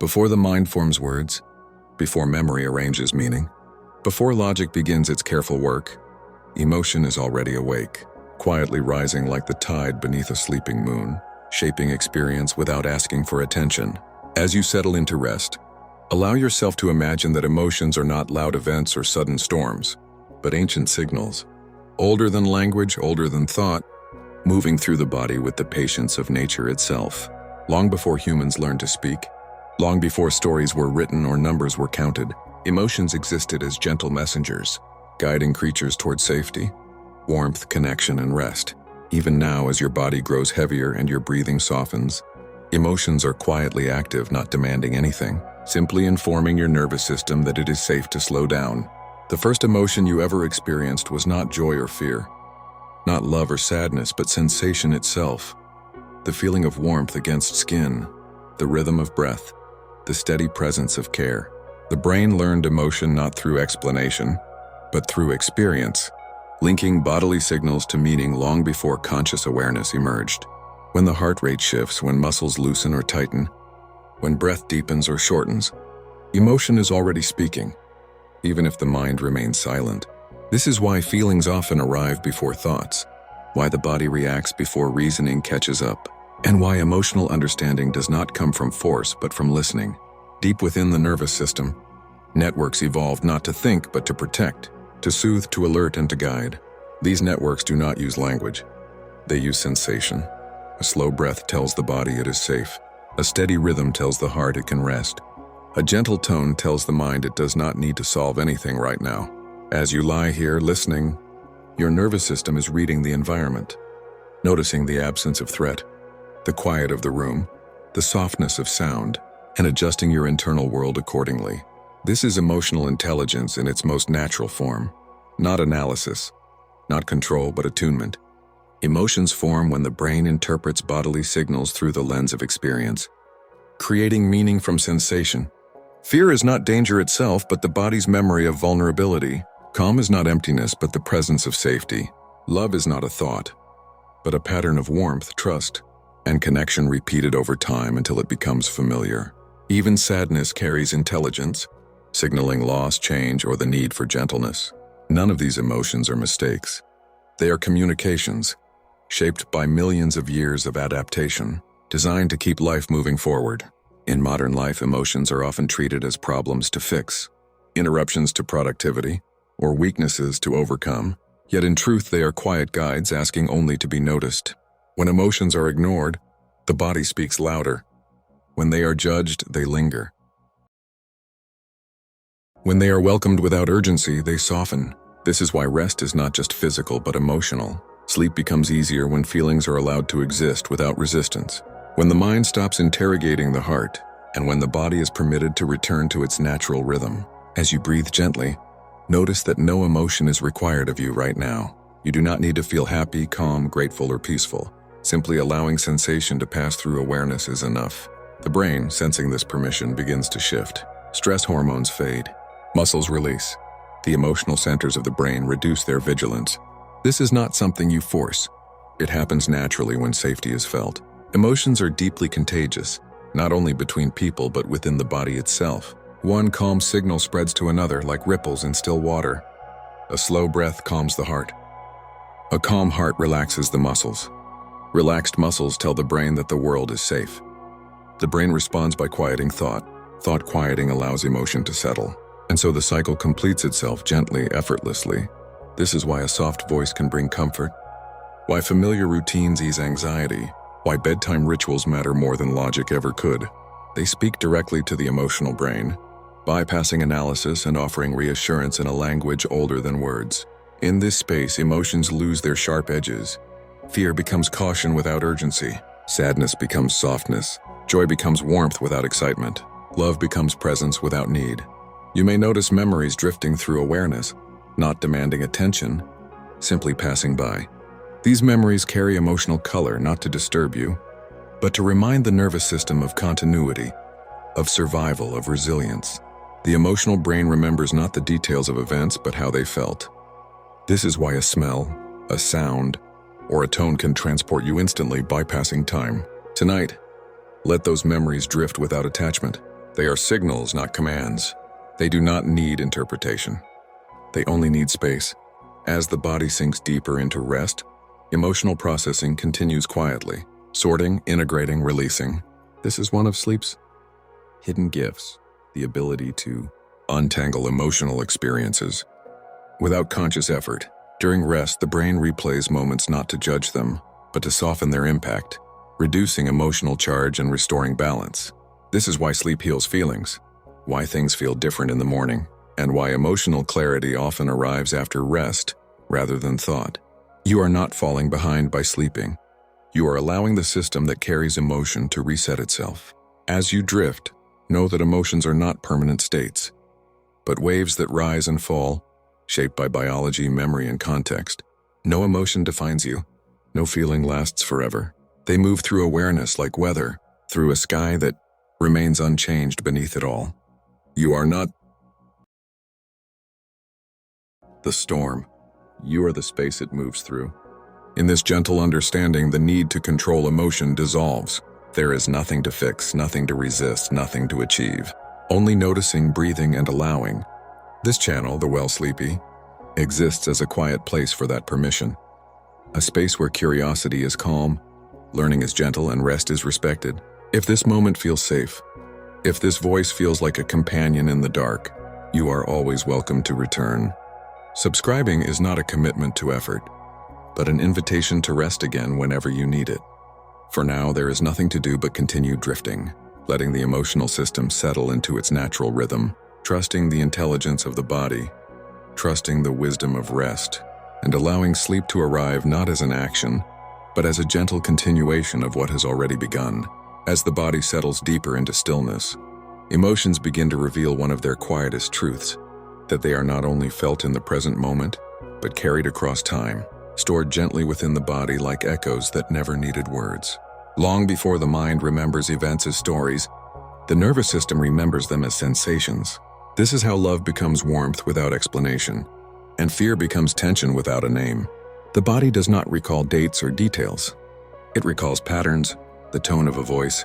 Before the mind forms words, before memory arranges meaning, before logic begins its careful work, emotion is already awake, quietly rising like the tide beneath a sleeping moon, shaping experience without asking for attention. As you settle into rest, allow yourself to imagine that emotions are not loud events or sudden storms, but ancient signals, older than language, older than thought, moving through the body with the patience of nature itself. Long before humans learned to speak, long before stories were written or numbers were counted, emotions existed as gentle messengers, guiding creatures toward safety, warmth, connection, and rest. Even now, as your body grows heavier and your breathing softens, emotions are quietly active, not demanding anything, simply informing your nervous system that it is safe to slow down. The first emotion you ever experienced was not joy or fear, not love or sadness, but sensation itself. The feeling of warmth against skin, the rhythm of breath, the steady presence of care. The brain learned emotion not through explanation, but through experience, linking bodily signals to meaning long before conscious awareness emerged. When the heart rate shifts, when muscles loosen or tighten, when breath deepens or shortens, emotion is already speaking, even if the mind remains silent. This is why feelings often arrive before thoughts, why the body reacts before reasoning catches up, and why emotional understanding does not come from force but from listening. Deep within the nervous system, networks evolved not to think but to protect, to soothe, to alert, and to guide. These networks do not use language. They use sensation. A slow breath tells the body it is safe. A steady rhythm tells the heart it can rest. A gentle tone tells the mind it does not need to solve anything right now. As you lie here listening, your nervous system is reading the environment, noticing the absence of threat, the quiet of the room, the softness of sound, and adjusting your internal world accordingly. This is emotional intelligence in its most natural form. Not analysis, not control, but attunement. Emotions form when the brain interprets bodily signals through the lens of experience, creating meaning from sensation. Fear is not danger itself, but the body's memory of vulnerability. Calm is not emptiness, but the presence of safety. Love is not a thought, but a pattern of warmth, trust, and connection repeated over time until it becomes familiar. Even sadness carries intelligence, signaling loss, change, or the need for gentleness. None of these emotions are mistakes. They are communications, shaped by millions of years of adaptation, designed to keep life moving forward. In modern life, emotions are often treated as problems to fix, interruptions to productivity, or weaknesses to overcome. Yet in truth, they are quiet guides asking only to be noticed. When emotions are ignored, the body speaks louder. When they are judged, they linger. When they are welcomed without urgency, they soften. This is why rest is not just physical but emotional. Sleep becomes easier when feelings are allowed to exist without resistance. When the mind stops interrogating the heart, and when the body is permitted to return to its natural rhythm. As you breathe gently, notice that no emotion is required of you right now. You do not need to feel happy, calm, grateful, or peaceful. Simply allowing sensation to pass through awareness is enough. The brain, sensing this permission, begins to shift. Stress hormones fade. Muscles release. The emotional centers of the brain reduce their vigilance. This is not something you force. It happens naturally when safety is felt. Emotions are deeply contagious, not only between people but within the body itself. One calm signal spreads to another like ripples in still water. A slow breath calms the heart. A calm heart relaxes the muscles. Relaxed muscles tell the brain that the world is safe. The brain responds by quieting thought. Thought quieting allows emotion to settle. And so the cycle completes itself gently, effortlessly. This is why a soft voice can bring comfort, why familiar routines ease anxiety, why bedtime rituals matter more than logic ever could. They speak directly to the emotional brain, bypassing analysis and offering reassurance in a language older than words. In this space, emotions lose their sharp edges. Fear becomes caution without urgency. Sadness becomes softness. Joy becomes warmth without excitement. Love becomes presence without need. You may notice memories drifting through awareness, not demanding attention, simply passing by. These memories carry emotional color not to disturb you, but to remind the nervous system of continuity, of survival, of resilience. The emotional brain remembers not the details of events, but how they felt. This is why a smell, a sound, or a tone can transport you instantly, bypassing time. Tonight, let those memories drift without attachment. They are signals, not commands. They do not need interpretation. They only need space. As the body sinks deeper into rest, emotional processing continues quietly, sorting, integrating, releasing. This is one of sleep's hidden gifts, the ability to untangle emotional experiences. Without conscious effort, during rest, the brain replays moments not to judge them, but to soften their impact, reducing emotional charge and restoring balance. This is why sleep heals feelings, why things feel different in the morning, and why emotional clarity often arrives after rest rather than thought. You are not falling behind by sleeping. You are allowing the system that carries emotion to reset itself. As you drift, know that emotions are not permanent states, but waves that rise and fall, shaped by biology, memory, and context. No emotion defines you. No feeling lasts forever. They move through awareness like weather, through a sky that remains unchanged beneath it all. You are not the storm. You are the space it moves through. In this gentle understanding, the need to control emotion dissolves. There is nothing to fix, nothing to resist, nothing to achieve. Only noticing, breathing, and allowing. This channel, The Well Sleepy, exists as a quiet place for that permission. A space where curiosity is calm, learning is gentle, and rest is respected. If this moment feels safe, if this voice feels like a companion in the dark, you are always welcome to return. Subscribing is not a commitment to effort, but an invitation to rest again whenever you need it. For now, there is nothing to do but continue drifting, letting the emotional system settle into its natural rhythm, trusting the intelligence of the body, trusting the wisdom of rest, and allowing sleep to arrive not as an action, but as a gentle continuation of what has already begun. As the body settles deeper into stillness, emotions begin to reveal one of their quietest truths, that they are not only felt in the present moment, but carried across time, stored gently within the body like echoes that never needed words. Long before the mind remembers events as stories, the nervous system remembers them as sensations. This is how love becomes warmth without explanation, and fear becomes tension without a name. The body does not recall dates or details. It recalls patterns, the tone of a voice,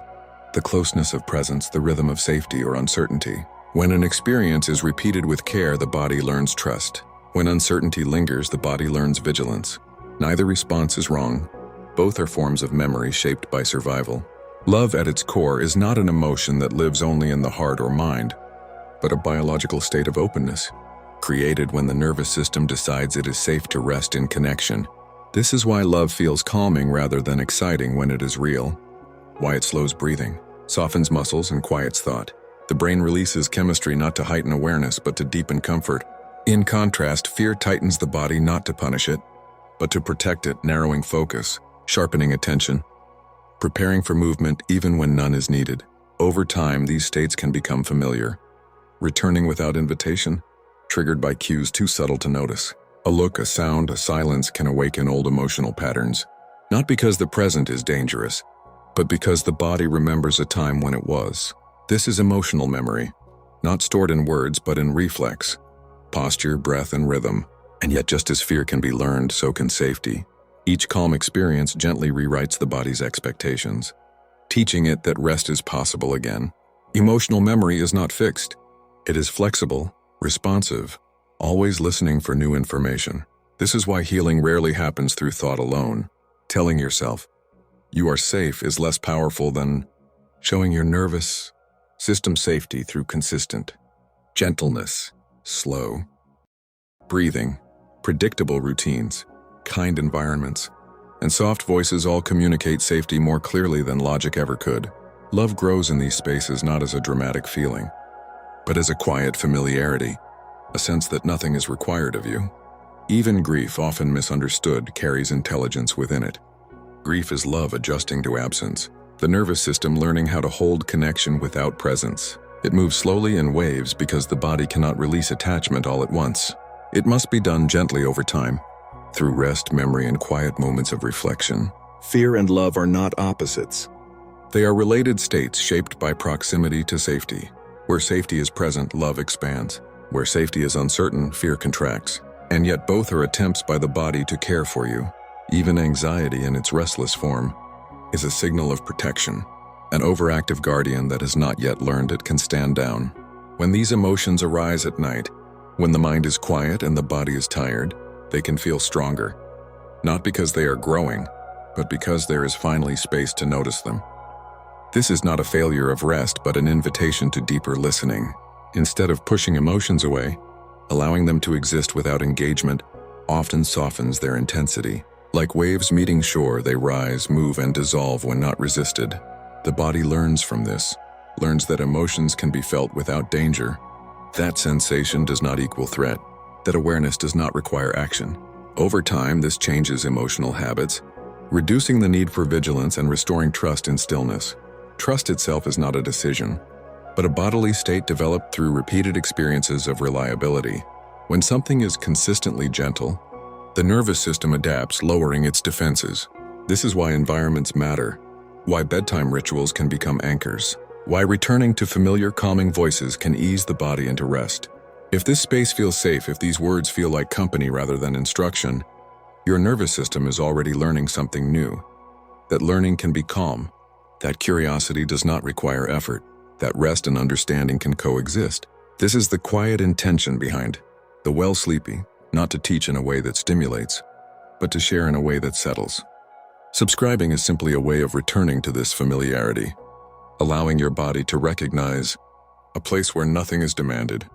the closeness of presence, the rhythm of safety or uncertainty. When an experience is repeated with care, the body learns trust. When uncertainty lingers, the body learns vigilance. Neither response is wrong. Both are forms of memory shaped by survival. Love at its core is not an emotion that lives only in the heart or mind, but a biological state of openness, created when the nervous system decides it is safe to rest in connection. This is why love feels calming rather than exciting when it is real, why it slows breathing, softens muscles, and quiets thought. The brain releases chemistry not to heighten awareness but to deepen comfort. In contrast, fear tightens the body not to punish it, but to protect it, narrowing focus, sharpening attention, preparing for movement even when none is needed. Over time, these states can become familiar, returning without invitation, triggered by cues too subtle to notice. A look, a sound, a silence can awaken old emotional patterns, not because the present is dangerous, but because the body remembers a time when it was. This is emotional memory, not stored in words but in reflex, posture, breath, and rhythm. And yet, just as fear can be learned, so can safety. Each calm experience gently rewrites the body's expectations, teaching it that rest is possible again. Emotional memory is not fixed. It is flexible, responsive, always listening for new information. This is why healing rarely happens through thought alone. Telling yourself, you are safe, is less powerful than showing your nervous system safety through consistent gentleness, slow breathing, predictable routines, kind environments, and soft voices all communicate safety more clearly than logic ever could. Love grows in these spaces not as a dramatic feeling, but as a quiet familiarity, a sense that nothing is required of you. Even grief, often misunderstood, carries intelligence within it. Grief is love adjusting to absence, the nervous system learning how to hold connection without presence. It moves slowly in waves because the body cannot release attachment all at once. It must be done gently over time, through rest, memory, and quiet moments of reflection. Fear and love are not opposites. They are related states shaped by proximity to safety. Where safety is present, love expands. Where safety is uncertain, fear contracts. And yet both are attempts by the body to care for you. Even anxiety in its restless form is a signal of protection. An overactive guardian that has not yet learned it can stand down. When these emotions arise at night, when the mind is quiet and the body is tired, they can feel stronger. Not because they are growing, but because there is finally space to notice them. This is not a failure of rest, but an invitation to deeper listening. Instead of pushing emotions away, allowing them to exist without engagement often softens their intensity. Like waves meeting shore, they rise, move, and dissolve when not resisted. The body learns from this, learns that emotions can be felt without danger. That sensation does not equal threat. That awareness does not require action. Over time, this changes emotional habits, reducing the need for vigilance and restoring trust in stillness. Trust itself is not a decision, but a bodily state developed through repeated experiences of reliability. When something is consistently gentle, the nervous system adapts, lowering its defenses. This is why environments matter, why bedtime rituals can become anchors, why returning to familiar calming voices can ease the body into rest. If this space feels safe, if these words feel like company rather than instruction, your nervous system is already learning something new. That learning can be calm, that curiosity does not require effort, that rest and understanding can coexist. This is the quiet intention behind the well sleepy, not to teach in a way that stimulates, but to share in a way that settles. Subscribing is simply a way of returning to this familiarity, allowing your body to recognize a place where nothing is demanded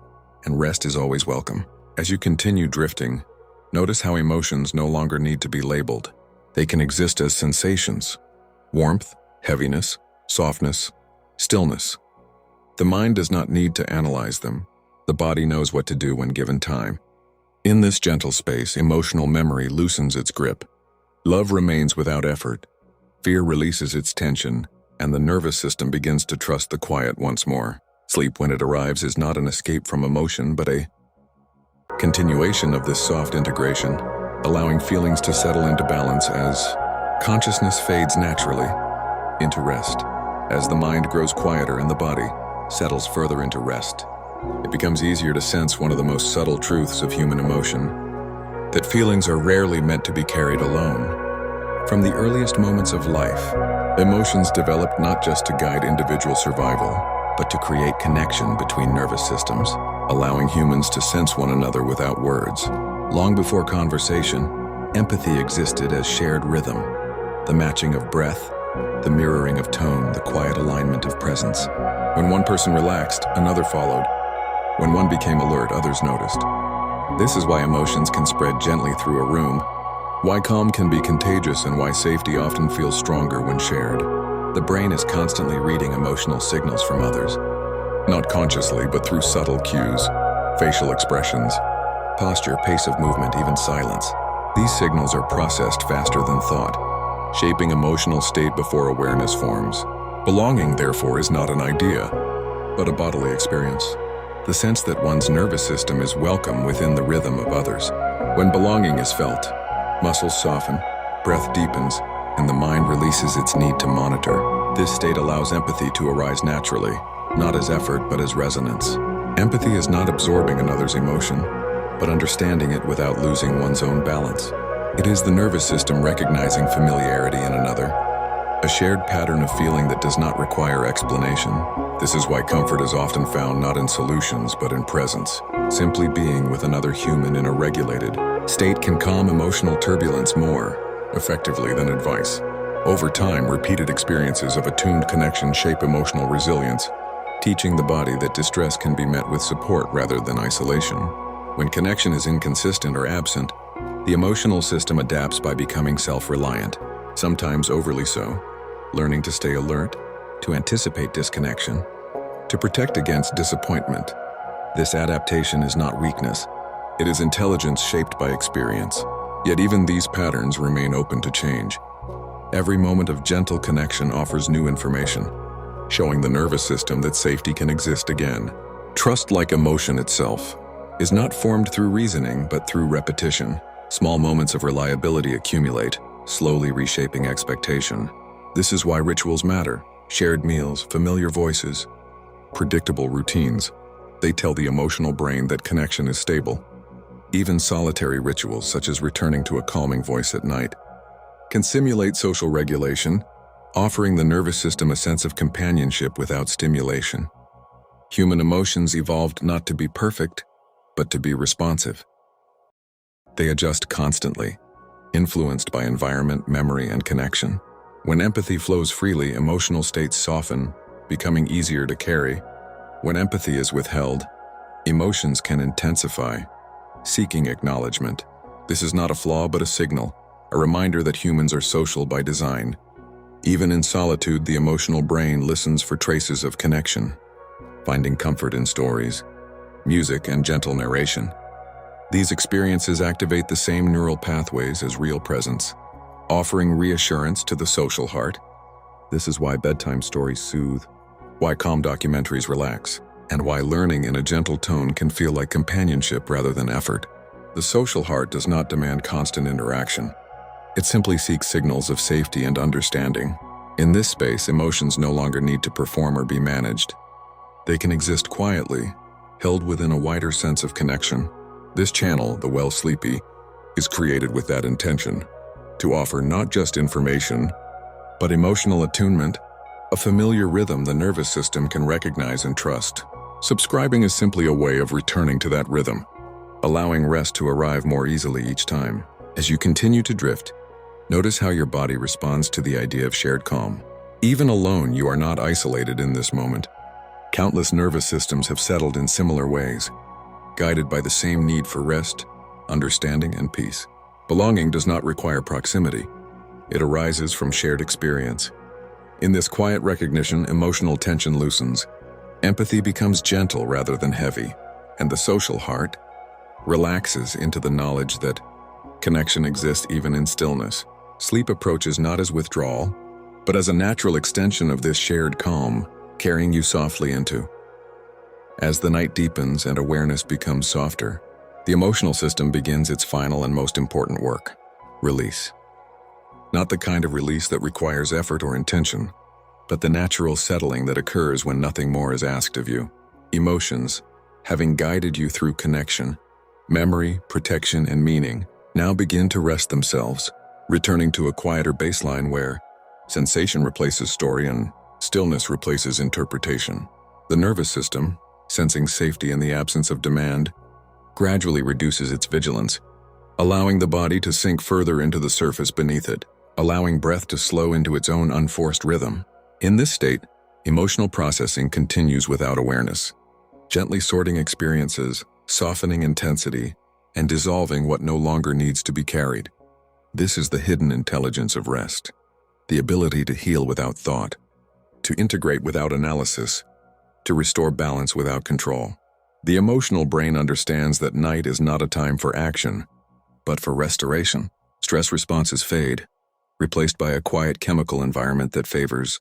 and rest is always welcome. As you continue drifting, notice how emotions no longer need to be labeled. They can exist as sensations: warmth, heaviness, softness, stillness. The mind does not need to analyze them. The body knows what to do when given time. In this gentle space, emotional memory loosens its grip. Love remains without effort. Fear releases its tension, and the nervous system begins to trust the quiet once more. Sleep, when it arrives, is not an escape from emotion, but a continuation of this soft integration, allowing feelings to settle into balance as consciousness fades naturally into rest. As the mind grows quieter and the body settles further into rest, it becomes easier to sense one of the most subtle truths of human emotion, that feelings are rarely meant to be carried alone. From the earliest moments of life, emotions developed not just to guide individual survival, but to create connection between nervous systems, allowing humans to sense one another without words. Long before conversation, empathy existed as shared rhythm, the matching of breath, the mirroring of tone, the quiet alignment of presence. When one person relaxed, another followed. When one became alert, others noticed. This is why emotions can spread gently through a room, why calm can be contagious, and why safety often feels stronger when shared. The brain is constantly reading emotional signals from others, not consciously, but through subtle cues, facial expressions, posture, pace of movement, even silence. These signals are processed faster than thought, shaping emotional state before awareness forms. Belonging, therefore, is not an idea, but a bodily experience. The sense that one's nervous system is welcome within the rhythm of others. When belonging is felt, muscles soften, breath deepens, and the mind releases its need to monitor. This state allows empathy to arise naturally, not as effort but as resonance. Empathy is not absorbing another's emotion, but understanding it without losing one's own balance. It is the nervous system recognizing familiarity in another, a shared pattern of feeling that does not require explanation. This is why comfort is often found not in solutions but in presence. Simply being with another human in a regulated state can calm emotional turbulence more effectively than advice. Over time, repeated experiences of attuned connection shape emotional resilience, teaching the body that distress can be met with support rather than isolation. When connection is inconsistent or absent, the emotional system adapts by becoming self-reliant, sometimes overly so, learning to stay alert, to anticipate disconnection, to protect against disappointment. This adaptation is not weakness. It is intelligence shaped by experience. Yet even these patterns remain open to change. Every moment of gentle connection offers new information, showing the nervous system that safety can exist again. Trust, like emotion itself, is not formed through reasoning but through repetition. Small moments of reliability accumulate, slowly reshaping expectation. This is why rituals matter. Shared meals, familiar voices, predictable routines. They tell the emotional brain that connection is stable. Even solitary rituals, such as returning to a calming voice at night, can simulate social regulation, offering the nervous system a sense of companionship without stimulation. Human emotions evolved not to be perfect, but to be responsive. They adjust constantly, influenced by environment, memory, and connection. When empathy flows freely, emotional states soften, becoming easier to carry. When empathy is withheld, emotions can intensify, seeking acknowledgement. This is not a flaw but a signal, a reminder that humans are social by design. Even in solitude, the emotional brain listens for traces of connection, finding comfort in stories, music, and gentle narration. These experiences activate the same neural pathways as real presence, offering reassurance to the social heart. This is why bedtime stories soothe, why calm documentaries relax, and why learning in a gentle tone can feel like companionship rather than effort. The social heart does not demand constant interaction. It simply seeks signals of safety and understanding. In this space, emotions no longer need to perform or be managed. They can exist quietly, held within a wider sense of connection. This channel, the Well Sleepy, is created with that intention, to offer not just information, but emotional attunement, a familiar rhythm the nervous system can recognize and trust. Subscribing is simply a way of returning to that rhythm, allowing rest to arrive more easily each time. As you continue to drift, notice how your body responds to the idea of shared calm. Even alone, you are not isolated in this moment. Countless nervous systems have settled in similar ways, guided by the same need for rest, understanding, and peace. Belonging does not require proximity. It arises from shared experience. In this quiet recognition, emotional tension loosens. Empathy becomes gentle rather than heavy, and the social heart relaxes into the knowledge that connection exists even in stillness. Sleep approaches not as withdrawal, but as a natural extension of this shared calm, carrying you softly into. As the night deepens and awareness becomes softer, the emotional system begins its final and most important work: release. Not the kind of release that requires effort or intention, but the natural settling that occurs when nothing more is asked of you. Emotions, having guided you through connection, memory, protection, and meaning, now begin to rest themselves, returning to a quieter baseline where sensation replaces story and stillness replaces interpretation. The nervous system, sensing safety in the absence of demand, gradually reduces its vigilance, allowing the body to sink further into the surface beneath it, allowing breath to slow into its own unforced rhythm. In this state, emotional processing continues without awareness, gently sorting experiences, softening intensity, and dissolving what no longer needs to be carried. This is the hidden intelligence of rest, the ability to heal without thought, to integrate without analysis, to restore balance without control. The emotional brain understands that night is not a time for action, but for restoration. Stress responses fade, replaced by a quiet chemical environment that favors